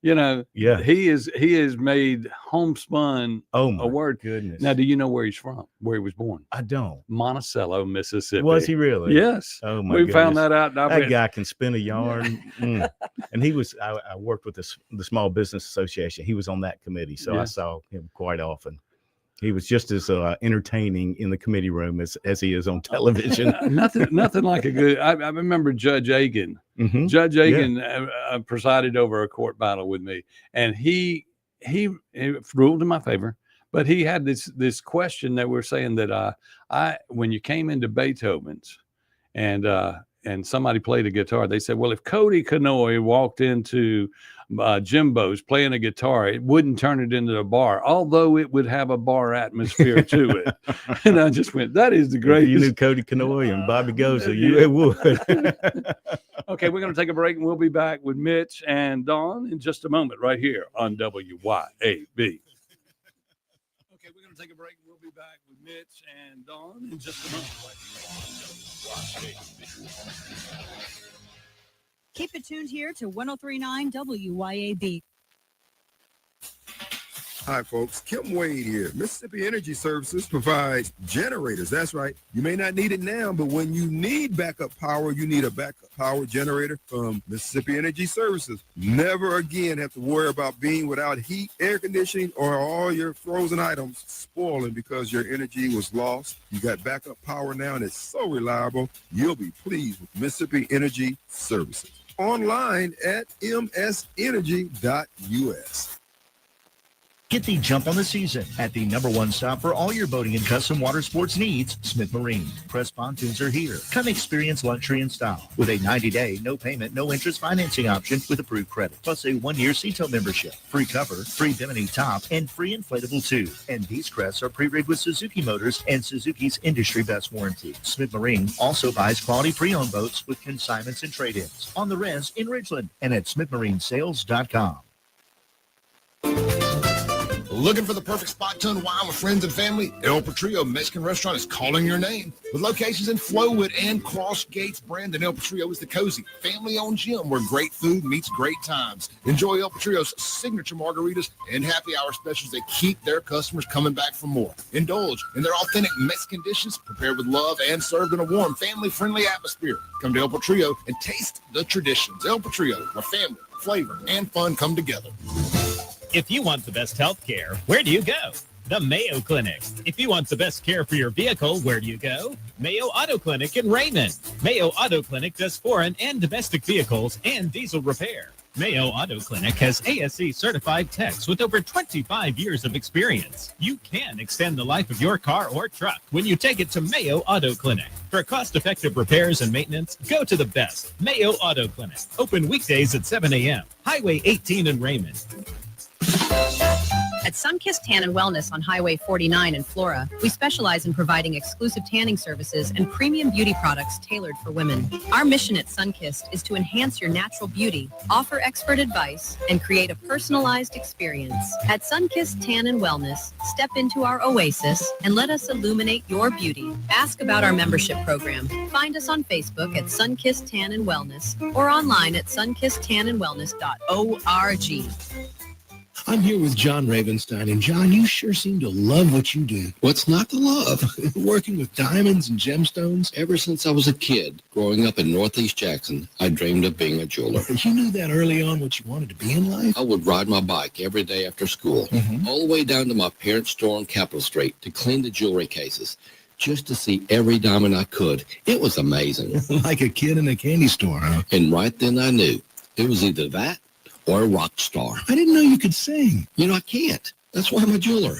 You know, Yeah. he has made homespun a word. Goodness. Now, do you know where he's from? Where he was born? I don't. Monticello, Mississippi. Was he really? Yes. Oh my! We found goodness. that out. That guy can spin a yarn. And he was. I worked with the Small Business Association. He was on that committee, so Yeah. I saw him quite often. He was just as entertaining in the committee room as he is on television. nothing like a good. I remember Judge Agan. Mhm. Judge Agan presided over a court battle with me, and he ruled in my favor. But he had this question that we're saying that when you came into Beethoven's, and somebody played a guitar, they said, well, if Cody Kanoy walked into Jimbo's playing a guitar, it wouldn't turn it into a bar, although it would have a bar atmosphere to it. And I just went, that is the If greatest. you knew Cody Kanoy and Bobby Goza, it would. Okay, we're going to take a break, and we'll be back with Mitch and Dawn in just a moment right here on WYAB. Okay, we're going to take a break, and we'll be back with Mitch and Dawn in just a moment right here on WYAB. Keep it tuned here to 103.9 WYAB. Hi, folks. Kim Wade here. Mississippi Energy Services provides generators. That's right. You may not need it now, but when you need backup power, you need a backup power generator from Mississippi Energy Services. Never again have to worry about being without heat, air conditioning, or all your frozen items spoiling because your energy was lost. You got backup power now, and it's so reliable. You'll be pleased with Mississippi Energy Services. Online at msenergy.us. Get the jump on the season at the #1 stop for all your boating and custom water sports needs, Smith Marine. Press pontoons are here. Come experience luxury and style with a 90-day, no payment, no interest financing option with approved credit, plus a 1-year Seato membership, free cover, free Bimini top, and free inflatable tube. And these crests are pre-rigged with Suzuki motors and Suzuki's industry best warranty. Smith Marine also buys quality pre-owned boats with consignments and trade-ins on the res in Ridgeland and at smithmarinesales.com. Looking for the perfect spot to unwind with friends and family? El Patrio Mexican Restaurant is calling your name. With locations in Flowood and Cross Gates, Brandon, El Patrio is the cozy, family-owned gym where great food meets great times. Enjoy El Patrio's signature margaritas and happy hour specials that keep their customers coming back for more. Indulge in their authentic Mexican dishes prepared with love and served in a warm, family-friendly atmosphere. Come to El Patrio and taste the traditions. El Patrio, where family, flavor, and fun come together. If you want the best health care, where do you go? The Mayo Clinic. If you want the best care for your vehicle, where do you go? Mayo Auto Clinic in Raymond. Mayo Auto Clinic does foreign and domestic vehicles and diesel repair. Mayo Auto Clinic has ASE certified techs with over 25 years of experience. You can extend the life of your car or truck when you take it to Mayo Auto Clinic. For cost-effective repairs and maintenance, go to the best, Mayo Auto Clinic. Open weekdays at 7 a.m. Highway 18 in Raymond. At Sunkissed Tan and Wellness on Highway 49 in Flora, we specialize in providing exclusive tanning services and premium beauty products tailored for women. Our mission at Sunkissed is to enhance your natural beauty, offer expert advice, and create a personalized experience. At Sunkissed Tan and Wellness, step into our oasis and let us illuminate your beauty. Ask about our membership program. Find us on Facebook at Sunkissed Tan and Wellness or online at sunkissedtanandwellness.org. I'm here with John Ravenstein, and John, you sure seem to love what you do. What's not to love? Working with diamonds and gemstones? Ever since I was a kid, growing up in Northeast Jackson, I dreamed of being a jeweler. You knew that early on what you wanted to be in life? I would ride my bike every day after school, all the way down to my parents' store on Capitol Street to clean the jewelry cases, just to see every diamond I could. It was amazing. Like a kid in a candy store, huh? And right then I knew it was either that or a rock star. I didn't know you could sing. You know, I can't. That's why I'm a jeweler.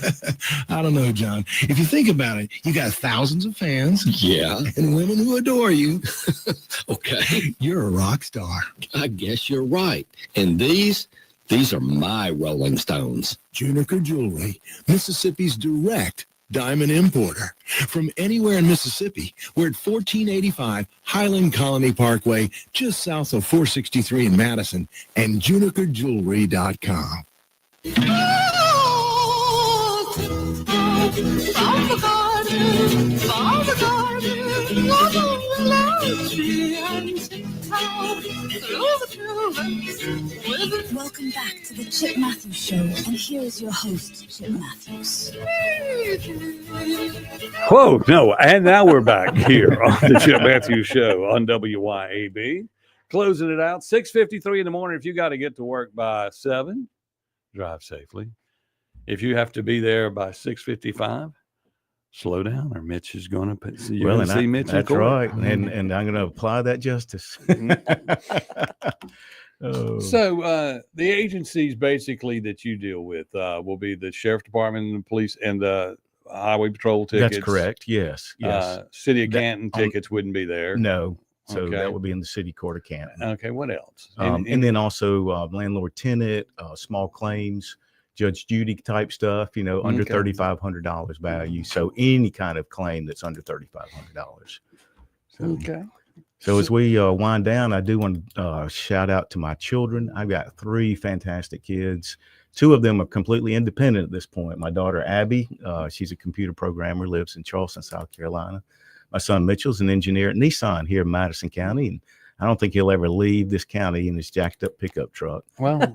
I don't know, John. If you think about it, you got thousands of fans. Yeah. And women who adore you. Okay. You're a rock star. I guess you're right. And these are my Rolling Stones. Juniker Jewelry, Mississippi's direct diamond importer. From anywhere in Mississippi, we're at 1485 Highland Colony Parkway, just south of 463 in Madison, and junikerjewelry.com. Welcome back to the Chip Matthews Show, and here is your host, Chip Matthews. Whoa, no, and now we're back here on the Chip Matthews Show on WYAB. Closing it out, 6:53 in the morning. If you got to get to work by 7, drive safely. If you have to be there by 6:55, slow down, or Mitch is going to see you. Well, see Mitch. That's right, and I'm going to apply that justice. Oh. So the agencies basically that you deal with will be the Sheriff Department and the police and the Highway Patrol tickets. That's correct. Yes. City of Canton tickets wouldn't be there. No. So Okay. that would be in the city court of Canton. Okay. What else? And then also landlord tenant, small claims, Judge Judy type stuff, under Okay. $3,500 value. So any kind of claim that's under $3,500. Okay. So as we wind down, I do want to shout out to my children. I've got 3 fantastic kids. 2 of them are completely independent at this point. My daughter, Abby, she's a computer programmer, lives in Charleston, South Carolina. My son, Mitchell's an engineer at Nissan here in Madison County. And I don't think he'll ever leave this county in his jacked up pickup truck. Well,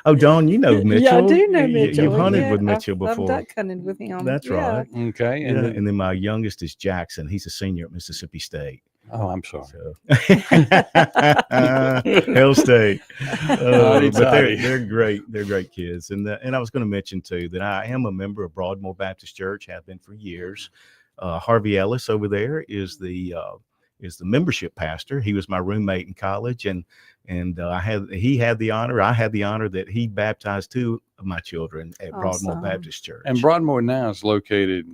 oh, Dawn, you know Mitchell. Yeah, I do know Mitchell. You've hunted Yeah, with Mitchell before. I've duck hunted with him. That's Yeah. right. Okay. And, and then my youngest is Jackson. He's a senior at Mississippi State. Oh, I'm sorry. So. Hell State. But they're great. They're great kids. And I was going to mention too that I am a member of Broadmoor Baptist Church, have been for years. Harvey Ellis over there is the membership pastor. He was my roommate in college, and I had the honor that he baptized 2 of my children at Broadmoor Baptist Church. And Broadmoor now is located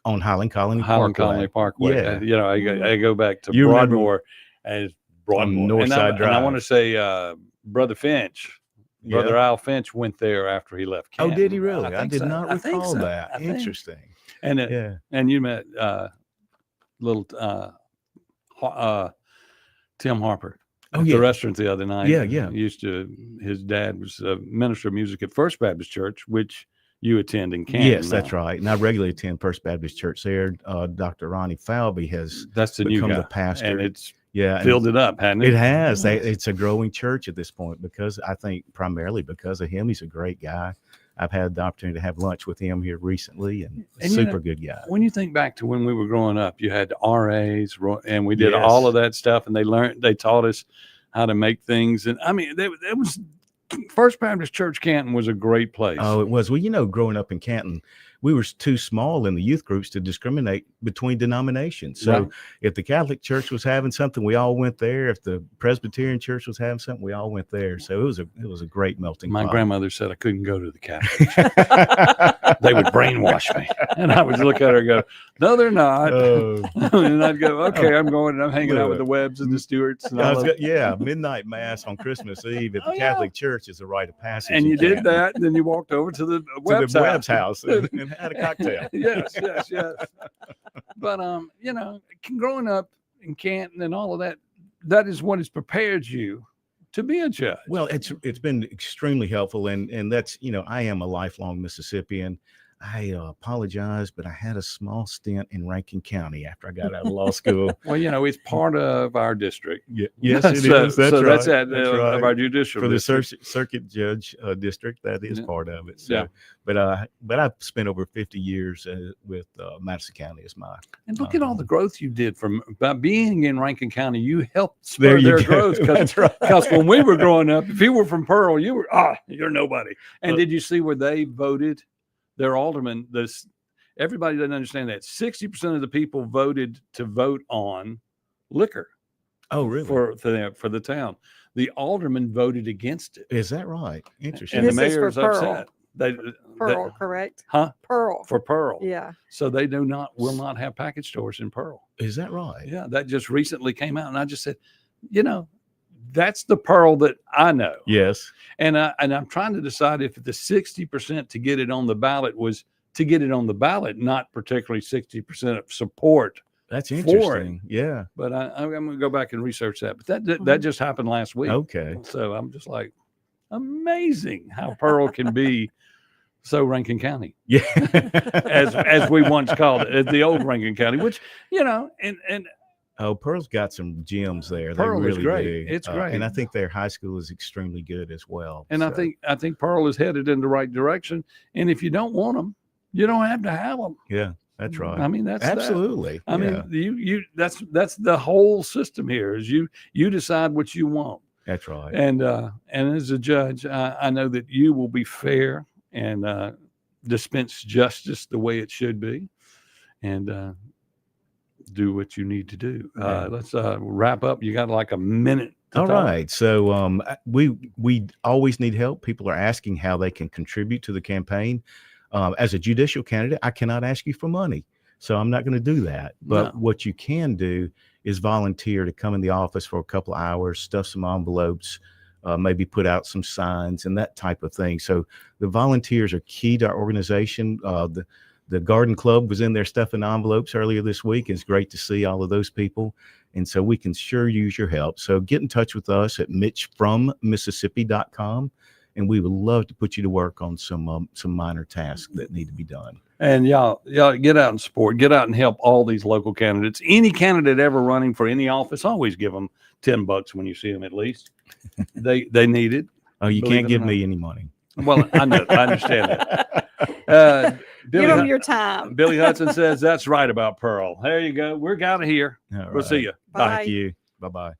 on Highland Colony Parkway. Yeah. I go back to You Broadmoor as Broadmoor. Northside Drive. And I want to say Brother Finch, Brother Al Finch went there after he left Canton. Oh, did he really? I think did so. not I think recall so. that. I think. Interesting. And Yeah. and you met little Tim Harper at the restaurant the other night. Yeah, yeah. His dad was a minister of music at First Baptist Church, which you attend in Canton. Yes, that's right. And I regularly attend First Baptist Church there. Dr. Ronnie Falvey has become the pastor. And it's filled it up, hasn't it? It has. It's a growing church at this point because I think primarily because of him. He's a great guy. I've had the opportunity to have lunch with him here recently, and super good guy. When you think back to when we were growing up, you had RAs, and we did all of that stuff, and they taught us how to make things. And I mean, it was First Baptist Church Canton was a great place. Oh, it was. Well, you know, growing up in Canton, we were too small in the youth groups to discriminate between denominations. So Right. if the Catholic Church was having something, we all went there. If the Presbyterian Church was having something, we all went there. So it was a great melting My pot. grandmother said I couldn't go to the Catholic. They would brainwash me. And I would look at her and go, no, they're not. And I'd go, okay, I'm going and I'm hanging out with the Webbs and the Stewarts. And all that. Midnight mass on Christmas Eve at Oh, the yeah. Catholic Church is a rite of passage. And in you did Canton. that, and then you walked over to the Webb's house and had a cocktail. yes. But you know, growing up in Canton and all of that, that is what has prepared you to be a judge. Well, it's been extremely helpful, and that's, you know, I am a lifelong Mississippian. I apologize, but I had a small stint in Rankin County after I got out of law school. Well, you know, it's part of our district. Yeah, yes, it is. That's so right. that's at That's of right. our judicial for the district. circuit judge district. That is Yeah. part of it. So, Yeah. but I've spent over 50 years with Madison County as my. And look at all the growth you did from by being in Rankin County. You helped There spur you their go. growth That's right. because when we were growing up, if you were from Pearl, you were you're nobody. And did you see where they voted their alderman? Everybody doesn't understand that 60% of the people voted to vote on liquor. Oh, really? For the town, the alderman voted against it. Is that right? Interesting. And the This is for mayor's upset. Pearl, correct? Huh? Pearl. For Pearl. Yeah. So they will not have package stores in Pearl. Is that right? Yeah, that just recently came out, and I just said, you know, that's the Pearl that I know. Yes. And I'm trying to decide if the 60% to get it on the ballot was to get it on the ballot, not particularly 60% of support. That's for it. interesting. Yeah. But I'm going to go back and research that. But that just happened last week. Okay. So I'm just like, amazing how Pearl can be so Rankin County. Yeah. as we once called it, the old Rankin County, which, you know, and Oh, Pearl's got some gems there. Pearl they is really great. do. It's great. And I think their high school is extremely good as well. And So, I think Pearl is headed in the right direction. And if you don't want them, you don't have to have them. yeah, that's right. I mean, that's that. absolutely. I Yeah, mean, you that's the whole system here is you decide what you want. that's right. And as a judge, I know that you will be fair and dispense justice the way it should be, and do what you need to do. Let's wrap up. You got like a minute. All right. So we always need help. People are asking how they can contribute to the campaign. As a judicial candidate, I cannot ask you for money, so I'm not going to do that. But what you can do is volunteer to come in the office for a couple of hours, stuff some envelopes, maybe put out some signs and that type of thing. So the volunteers are key to our organization. The Garden Club was in there stuffing envelopes earlier this week. It's great to see all of those people. And so we can sure use your help. So get in touch with us at mitchfrommississippi.com. And we would love to put you to work on some minor tasks that need to be done. And y'all get out and support, get out and help all these local candidates. Any candidate ever running for any office, always give them $10 when you see them at least. They need it. Oh, you can't give me any money. Well, I know, I understand that. Give them your time. Billy Hudson says that's right about Pearl. There you go. We're out of here. All We'll right. see you. Bye. Thank you. Bye-bye.